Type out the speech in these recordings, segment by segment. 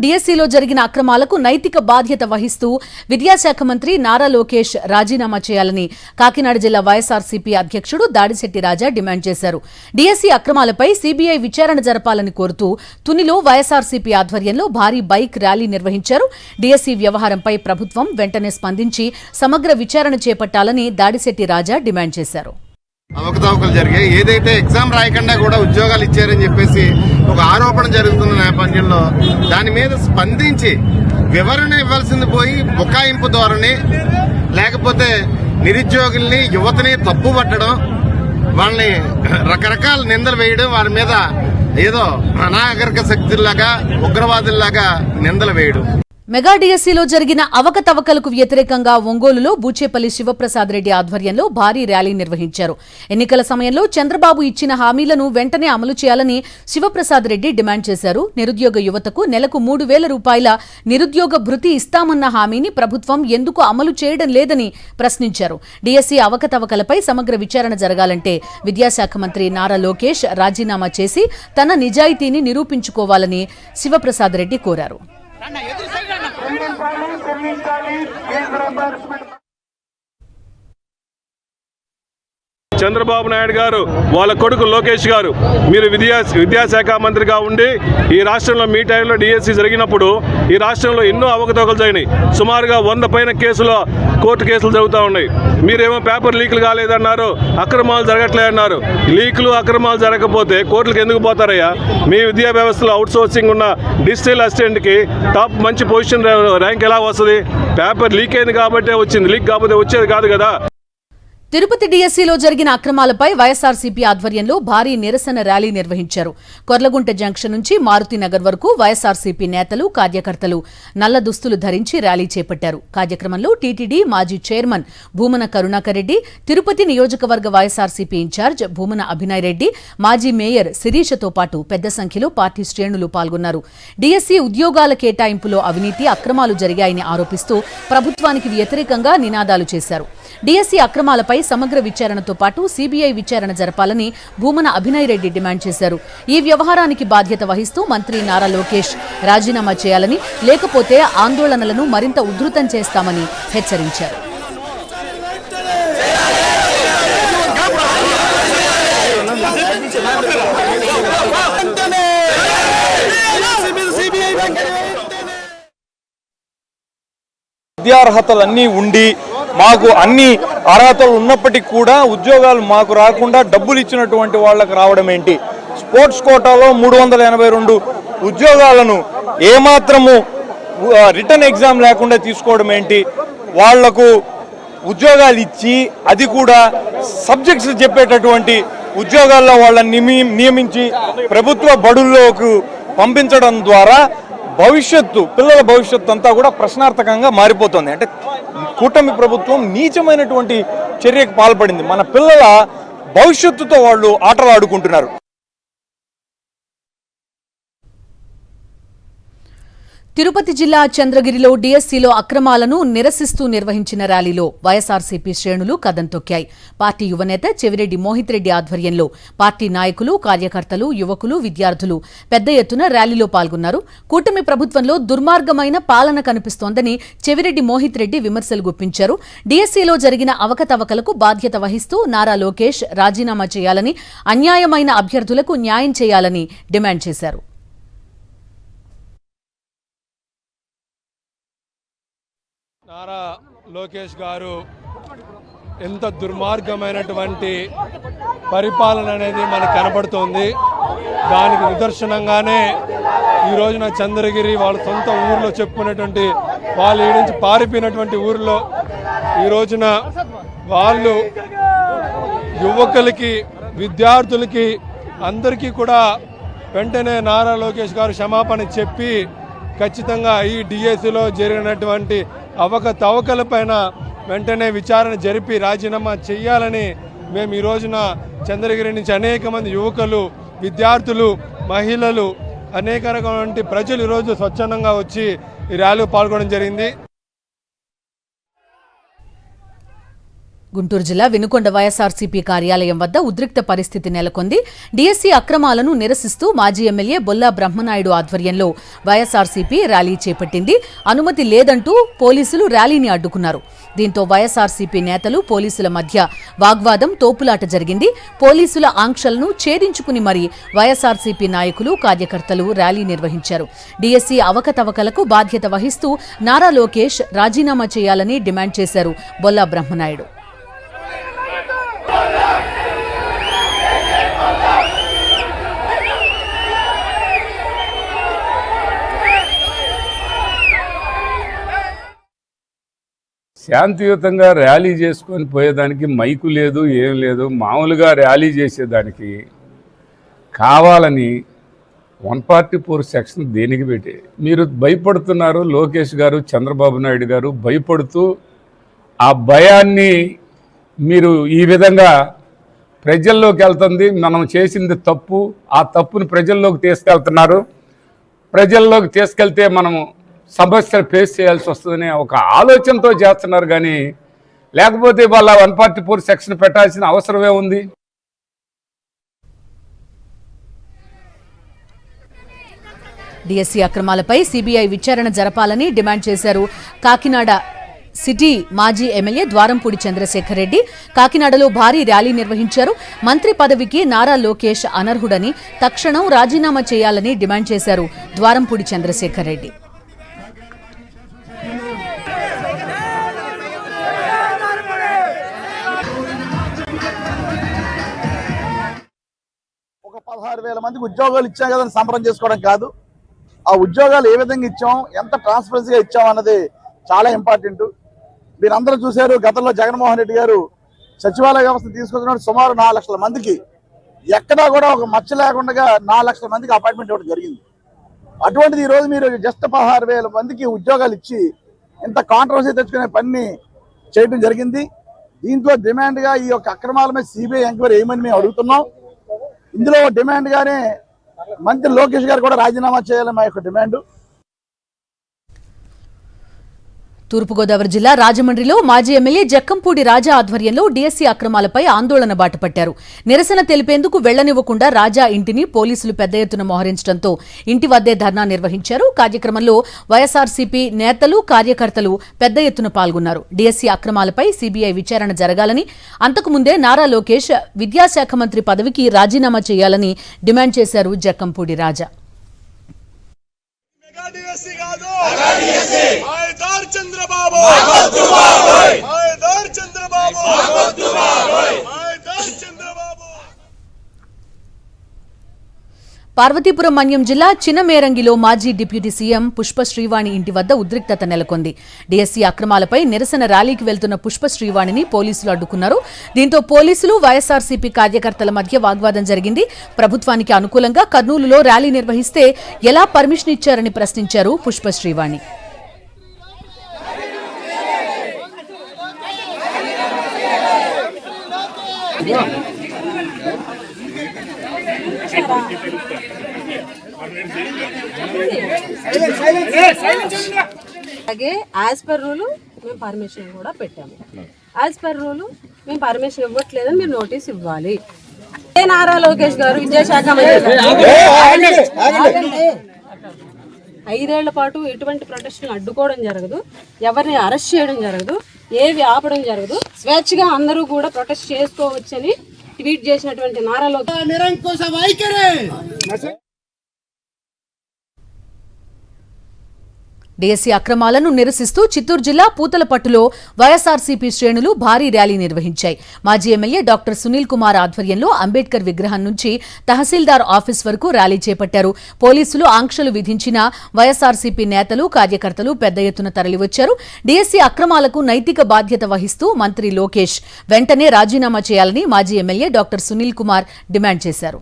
డిఎస్సీలో జరిగిన అక్రమాలకు నైతిక బాధ్యత వహిస్తూ విద్యాశాఖ మంత్రి నారా లోకేష్ రాజీనామా చేయాలని కాకినాడ జిల్లా వైఎస్ఆర్సీపీ అధ్యక్షుడు దాడిశెట్టి రాజా డిమాండ్ చేశారు. డిఎస్సీ అక్రమాలపై సీబీఐ విచారణ జరపాలని కోరుతూ తునిలో వైఎస్ఆర్సీపీ ఆధ్వర్యంలో భారీ బైక్ ర్యాలీ నిర్వహించారు. డిఎస్సీ వ్యవహారంపై ప్రభుత్వం వెంటనే స్పందించి సమగ్ర విచారణ చేపట్టాలని దాడిశెట్టి రాజా డిమాండ్ చేశారు. అవకతవకలు జరిగాయి. ఏదైతే ఎగ్జామ్ రాయకుండా కూడా ఉద్యోగాలు ఇచ్చారని చెప్పేసి ఒక ఆరోపణ జరుగుతున్న నేపథ్యంలో దాని మీద స్పందించి వివరణ ఇవ్వాల్సింది పోయి బుకాయింపు ధోరణి, లేకపోతే నిరుద్యోగుల్ని యువతని తప్పు పట్టడం, వాళ్ళని రకరకాల నిందలు వేయడం, వారి మీద ఏదో అనాగరిక శక్తుల్లాగా ఉగ్రవాదుల్లాగా నిందలు వేయడం. మెగా డిఎస్సీలో జరిగిన అవకతవకలకు వ్యతిరేకంగా ఒంగోలులో బూచేపల్లి శివప్రసాద్ రెడ్డి ఆధ్వర్యంలో భారీ ర్యాలీ నిర్వహించారు. ఎన్నికల సమయంలో చంద్రబాబు ఇచ్చిన హామీలను వెంటనే అమలు చేయాలని శివప్రసాద్ రెడ్డి డిమాండ్ చేశారు. నిరుద్యోగ యువతకు నెలకు 3,000 రూపాయల నిరుద్యోగ భృతి ఇస్తామన్న హామీని ప్రభుత్వం ఎందుకు అమలు చేయడం లేదని ప్రశ్నించారు. డిఎస్సీ అవకతవకలపై సమగ్ర విచారణ జరగాలంటే విద్యాశాఖ మంత్రి నారా లోకేష్ రాజీనామా చేసి తన నిజాయితీని నిరూపించుకోవాలని శివప్రసాద్ రెడ్డి కోరారు. చంద్రబాబు నాయుడు గారు వాళ్ళ కొడుకు లోకేష్ గారు మీరు విద్యాశాఖ మంత్రిగా ఉండి ఈ రాష్ట్రంలో మీ టైంలో డిఎస్సీ జరిగినప్పుడు ఈ రాష్ట్రంలో ఎన్నో అవకతవకలు జరిగినాయి. సుమారుగా 100 పైన కేసులు కోర్టు కేసులు జరుగుతూ ఉన్నాయి. మీరేమో పేపర్ లీకులు కాలేదన్నారు, అక్రమాలు జరగట్లేదన్నారు. లీకులు అక్రమాలు జరగకపోతే కోర్టులకు ఎందుకు పోతారయ్యా? మీ విద్యా వ్యవస్థలో అవుట్ సోర్సింగ్ ఉన్న డిజిటల్ అసిస్టెంట్కి టాప్ మంచి పొజిషన్ ర్యాంక్ ఎలా వస్తుంది? పేపర్ లీక్ అయింది కాబట్టే వచ్చింది, లీక్ కాకపోతే వచ్చేది కాదు కదా. తిరుపతి డిఎస్సీలో జరిగిన అక్రమాలపై వైఎస్ఆర్సీపీ ఆధ్వర్యంలో భారీ నిరసన ర్యాలీ నిర్వహించారు. కొర్లగుంట జంక్షన్ నుంచి మారుతినగర్ వరకు వైఎస్ఆర్సీపీ నేతలు, కార్యకర్తలు నల్ల దుస్తులు ధరించి ర్యాలీ చేపట్టారు. కార్యక్రమంలో టీటీడీ మాజీ చైర్మన్ భూమన కరుణాకర్ రెడ్డి, తిరుపతి నియోజకవర్గ వైఎస్ఆర్సీపీ ఇన్ఛార్జ్ భూమన అభినయ్ రెడ్డి, మాజీ మేయర్ శిరీషతో పాటు పెద్ద సంఖ్యలో పార్టీ శ్రేణులు పాల్గొన్నారు. డిఎస్సీ ఉద్యోగాల కేటాయింపులో అవినీతి, అక్రమాలు జరిగాయని ఆరోపిస్తూ ప్రభుత్వానికి వ్యతిరేకంగా నినాదాలు చేశారు. డిఎస్సీ అక్రమాలపై సమగ్ర విచారణతో పాటు సీబీఐ విచారణ జరపాలని భూమన అభినయ్ రెడ్డి డిమాండ్ చేశారు. ఈ వ్యవహారానికి బాధ్యత వహిస్తూ మంత్రి నారా లోకేష్ రాజీనామా చేయాలని, లేకపోతే ఆందోళనలను మరింత ఉధృతం చేస్తామని హెచ్చరించారు. విద్యార్హతలన్నీ ఉండి మాకు అన్ని అర్హతలు ఉన్నప్పటికీ కూడా ఉద్యోగాలు మాకు రాకుండా డబ్బులు ఇచ్చినటువంటి వాళ్ళకి రావడం ఏంటి? స్పోర్ట్స్ కోటాలో 382 ఉద్యోగాలను ఏమాత్రము రిటర్న్ ఎగ్జామ్ లేకుండా తీసుకోవడం ఏంటి? వాళ్లకు ఉద్యోగాలు ఇచ్చి అది కూడా సబ్జెక్ట్స్ చెప్పేటటువంటి ఉద్యోగాల్లో వాళ్ళని నియమించి ప్రభుత్వ బడుల్లోకి పంపించడం ద్వారా పిల్లల భవిష్యత్తు అంతా కూడా ప్రశ్నార్థకంగా మారిపోతుంది. అంటే కూటమి ప్రభుత్వం నీచమైనటువంటి చర్యకు పాల్పడింది. మన పిల్లల భవిష్యత్తుతో వాళ్ళు ఆటలు ఆడుకుంటున్నారు. తిరుపతి జిల్లా చంద్రగిరిలో డిఎస్సీలో అక్రమాలను నిరసిస్తూ నిర్వహించిన ర్యాలీలో వైఎస్ఆర్సీపీ శ్రేణులు కదం తొక్కాయి. పార్టీ యువనేత చెవిరెడ్డి మోహిత్ రెడ్డి ఆధ్వర్యంలో పార్టీ నాయకులు, కార్యకర్తలు, యువకులు, విద్యార్థులు పెద్ద ఎత్తున ర్యాలీలో పాల్గొన్నారు. కూటమి ప్రభుత్వంలో దుర్మార్గమైన పాలన కనిపిస్తోందని చెవిరెడ్డి మోహిత్ రెడ్డి విమర్శలు గుప్పించారు. డిఎస్సీలో జరిగిన అవకతవకలకు బాధ్యత వహిస్తూ నారా లోకేష్ రాజీనామా చేయాలని, అన్యాయమైన అభ్యర్థులకు న్యాయం చేయాలని డిమాండ్ చేశారు. నారా లోకేష్ గారు ఎంత దుర్మార్గమైనటువంటి పరిపాలన అనేది మనకు కనబడుతోంది. దానికి నిదర్శనంగానే ఈ రోజున చంద్రగిరి వాళ్ళ సొంత ఊర్లో చెప్పుకునేటువంటి వాళ్ళు ఈ నుంచి పారిపోయినటువంటి ఊర్లో ఈ రోజున వాళ్ళు యువకులకి, విద్యార్థులకి అందరికీ కూడా వెంటనే నారా లోకేష్ గారు క్షమాపణ చెప్పి ఖచ్చితంగా ఈ డిఎస్సీలో జరిగినటువంటి అవకతవకలపైన వెంటనే విచారణ జరిపి రాజీనామా చేయాలని మేము ఈ రోజున చంద్రగిరి నుంచి అనేక మంది యువకులు, విద్యార్థులు, మహిళలు, అనేక రకమైన ప్రజలు ఈరోజు స్వచ్ఛందంగా వచ్చి ఈ ర్యాలీలో పాల్గొనడం జరిగింది. గుంటూరు జిల్లా వినుకొండ వైఎస్ఆర్సీపీ కార్యాలయం వద్ద ఉద్రిక్త పరిస్థితి నెలకొంది. డీఎస్సీ అక్రమాలను నిరసిస్తూ మాజీ ఎమ్మెల్యే బొల్లా బ్రహ్మనాయుడు ఆధ్వర్యంలో వైఎస్ఆర్సీపీ ర్యాలీ చేపట్టింది. అనుమతి లేదంటూ పోలీసులు ర్యాలీని అడ్డుకున్నారు. దీంతో వైఎస్ఆర్సీపీ నేతలు పోలీసుల మధ్య వాగ్వాదం, తోపులాట జరిగింది. పోలీసుల ఆంక్షలను ఛేదించుకుని మరీ వైఎస్ఆర్సీపీ నాయకులు, కార్యకర్తలు ర్యాలీ నిర్వహించారు. డీఎస్సీ అవకతవకలకు బాధ్యత వహిస్తూ నారా లోకేష్ రాజీనామా చేయాలని డిమాండ్ చేశారు బొల్లా బ్రహ్మనాయుడు. శాంతియుతంగా ర్యాలీ చేసుకొని పోయేదానికి మైకు లేదు, ఏం లేదు. మామూలుగా ర్యాలీ చేసేదానికి కావాలని 144 సెక్షన్ దేనికి పెట్టి మీరు భయపడుతున్నారు. లోకేష్ గారు, చంద్రబాబు నాయుడు గారు భయపడుతూ ఆ భయాన్ని మీరు ఈ విధంగా ప్రజల్లోకి వెళ్తుంది. మనం చేసింది తప్పు, ఆ తప్పుని ప్రజల్లోకి తీసుకెళ్తున్నారు. ప్రజల్లోకి తీసుకెళ్తే మనము సమస్యలు ఫేస్ చేయాల్సి వస్తుందనే ఒక ఆలోచనతో చేస్తున్నారు. కానీ లేకపోతే వాళ్ళ 144 సెక్షన్ పెట్టాల్సిన అవసరమే ఉంది. డీఎస్సీ అక్రమాలపై సీబీఐ విచారణ జరపాలని డిమాండ్ చేశారు కాకినాడ సిటీ మాజీ ఎమ్మెల్యే ద్వారంపూడి చంద్రశేఖర్ రెడ్డి. కాకినాడలో భారీ ర్యాలీ నిర్వహించారు. మంత్రి పదవికి నారా లోకేష్ అనర్హుడని, తక్షణం రాజీనామా చేయాలని డిమాండ్ చేశారు ద్వారంపూడి చంద్రశేఖర్ రెడ్డి. ఒక 16,000 మందికి ఉద్యోగాలు ఇచ్చాం కదా సంబరం చేసుకోవడం కాదు. ఆ ఉద్యోగాలు ఏ విధంగా ఇచ్చాం, ఎంత ట్రాన్స్పరెన్సీగా ఇచ్చాం అన్నది చాలా ఇంపార్టెంట్. మీరందరూ చూశారు, గతంలో జగన్మోహన్ రెడ్డి గారు సచివాలయ వ్యవస్థ తీసుకొచ్చినప్పుడు సుమారు 4 లక్షల మందికి ఎక్కడా కూడా ఒక మచ్చ లేకుండా 4 లక్షల మందికి అపాయింట్మెంట్ ఇవ్వడం జరిగింది. అటువంటిది ఈరోజు మీరు జస్ట్ 16,000 మందికి ఉద్యోగాలు ఇచ్చి ఇంత కాంట్రవర్సీ తెచ్చుకునే పని చేయడం జరిగింది. దీంట్లో డిమాండ్గా ఈ యొక్క అక్రమాల మీద సిబిఐ ఎంక్వైరీ ఏమని మేము అడుగుతున్నాం. ఇందులో డిమాండ్ గానే మంత్రి లోకేష్ గారు కూడా రాజీనామా చేయాలని మా యొక్క డిమాండ్. తూర్పుగోదావరి జిల్లా రాజమండ్రిలో మాజీ ఎమ్మెల్యే జక్కంపూడి రాజా ఆధ్వర్యంలో డీఎస్సీ అక్రమాలపై ఆందోళన బాటపట్టారు. నిరసన తెలిపేందుకు వెళ్లనివ్వకుండా రాజా ఇంటిని పోలీసులు పెద్ద ఎత్తున మోహరించడంతో ఇంటి వద్దే ధర్నా నిర్వహించారు. కార్యక్రమంలో వైఎస్ఆర్సీపీ నేతలు, కార్యకర్తలు పెద్ద ఎత్తున పాల్గొన్నారు. డీఎస్సీ అక్రమాలపై సీబీఐ విచారణ జరగాలని, అంతకుముందే నారా లోకేష్ విద్యాశాఖ మంత్రి పదవికి రాజీనామా చేయాలని డిమాండ్ చేశారు జక్కంపూడి రాజా. చంద్రబాబు పార్వతీపురం మన్యం జిల్లా చిన్నమేరంగిలో మాజీ డిప్యూటీ సీఎం పుష్ప శ్రీవాణి ఇంటి వద్ద ఉద్రిక్తత నెలకొంది. డీఎస్సీ అక్రమాలపై నిరసన ర్యాలీకి వెళ్తున్న పుష్ప శ్రీవాణిని పోలీసులు అడ్డుకున్నారు. దీంతో పోలీసులు, వైఎస్ఆర్సీపీ కార్యకర్తల మధ్య వాగ్వాదం జరిగింది. ప్రభుత్వానికి అనుకూలంగా కర్నూలులో ర్యాలీ నిర్వహిస్తే ఎలా పర్మిషన్ ఇచ్చారని ప్రశ్నించారు పుష్ప శ్రీవాణి. అలాగే యాజ్ పర్ రూల్ మేము పర్మిషన్ కూడా పెట్టాము. యాజ్ పర్ రూల్ మేము పర్మిషన్ ఇవ్వట్లేదని మీరు నోటీస్ ఇవ్వాలి. నారా లోకేష్ గారు విద్యాశాఖ మంత్రి 5 ఏళ్ల పాటు ఎటువంటి ప్రొటెక్షన్ అడ్డుకోవడం జరగదు, ఎవరిని అరెస్ట్ చేయడం జరగదు, ఏవి ఆపడం జరగదు. స్వేచ్ఛగా అందరూ కూడా ప్రొటెస్ట్ చేసుకోవచ్చని ట్వీట్ చేసినటువంటి నారా లోకేష్ నిరంకుశ వైఖరి. డీఎస్సీ అక్రమాలను నిరసిస్తూ చిత్తూరు జిల్లా పూతలపట్టులో వైఎస్ఆర్సీపీ శ్రేణులు భారీ ర్యాలీ నిర్వహించాయి. మాజీ ఎమ్మెల్యే డాక్టర్ సునీల్ కుమార్ ఆధ్వర్యంలో అంబేద్కర్ విగ్రహం నుంచి తహసీల్దార్ ఆఫీస్ వరకు ర్యాలీ చేపట్టారు. పోలీసులు ఆంక్షలు విధించిన వైఎస్ఆర్సీపీ నేతలు, కార్యకర్తలు పెద్ద ఎత్తున తరలివచ్చారు. డీఎస్సీ అక్రమాలకు నైతిక బాధ్యత వహిస్తూ మంత్రి లోకేష్ వెంటనే రాజీనామా చేయాలని మాజీ MLA doctor Sunil Kumar demand చేశారు.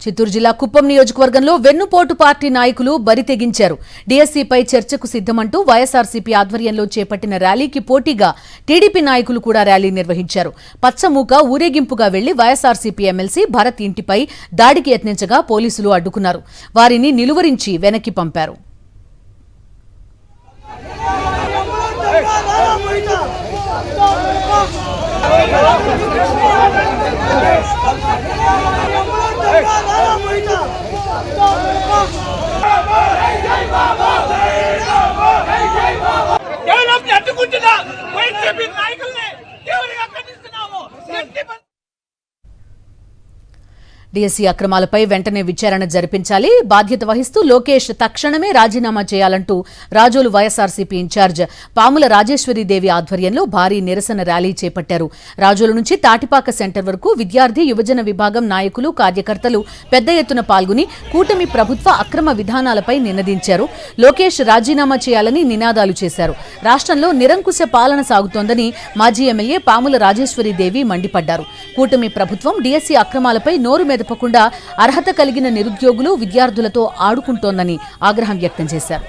చిత్తూరు జిల్లా కుప్పం నియోజకవర్గంలో వెన్నుపోటు పార్టీ నాయకులు బరి తెగించారు. డీఎస్సీపై చర్చకు సిద్దమంటూ వైఎస్ఆర్సీపీ ఆధ్వర్యంలో చేపట్టిన ర్యాలీకి పోటీగా టీడీపీ నాయకులు కూడా ర్యాలీ నిర్వహించారు. పచ్చమూక ఊరేగింపుగా వెళ్లి వైఎస్ఆర్సీపీ ఎమ్మెల్సీ భరత్ ఇంటిపై దాడికి యత్నించగా పోలీసులు అడ్డుకున్నారు. వారిని నిలువరించి వెనక్కి పంపారు. అడ్డుకుంటున్నా వైసీపీ నాయకుల్ని తీవ్రంగా ఖండిస్తున్నాము. డీఎస్సీ అక్రమాలపై వెంటనే విచారణ జరిపించాలి, బాధ్యత వహిస్తూ లోకేష్ తక్షణమే రాజీనామా చేయాలంటూ రాజోలు వైఎస్ఆర్సీపీ ఇన్ఛార్జ్ పాముల రాజేశ్వరీదేవి ఆధ్వర్యంలో భారీ నిరసన ర్యాలీ చేపట్టారు. రాజోలు నుంచి తాటిపాక సెంటర్ వరకు విద్యార్థి యువజన విభాగం నాయకులు కార్యకర్తలు పెద్ద ఎత్తున పాల్గొని కూటమి ప్రభుత్వ అక్రమ విధానాలపై నినదించారు. లోకేష్ రాజీనామా చేయాలని నినాదాలు చేశారు. రాష్ట్రంలో నిరంకుశ పాలన సాగుతోందని మాజీ ఎమ్మెల్యే పాముల రాజేశ్వరీదేవి మండిపడ్డారు. కూటమి ప్రభుత్వం డీఎస్సీ అక్రమాలపై నోరు మెదపకుండా అర్హత కలిగిన నిరుద్యోగులు విద్యార్థులతో ఆడుకుంటోందని ఆగ్రహం వ్యక్తం చేశారు.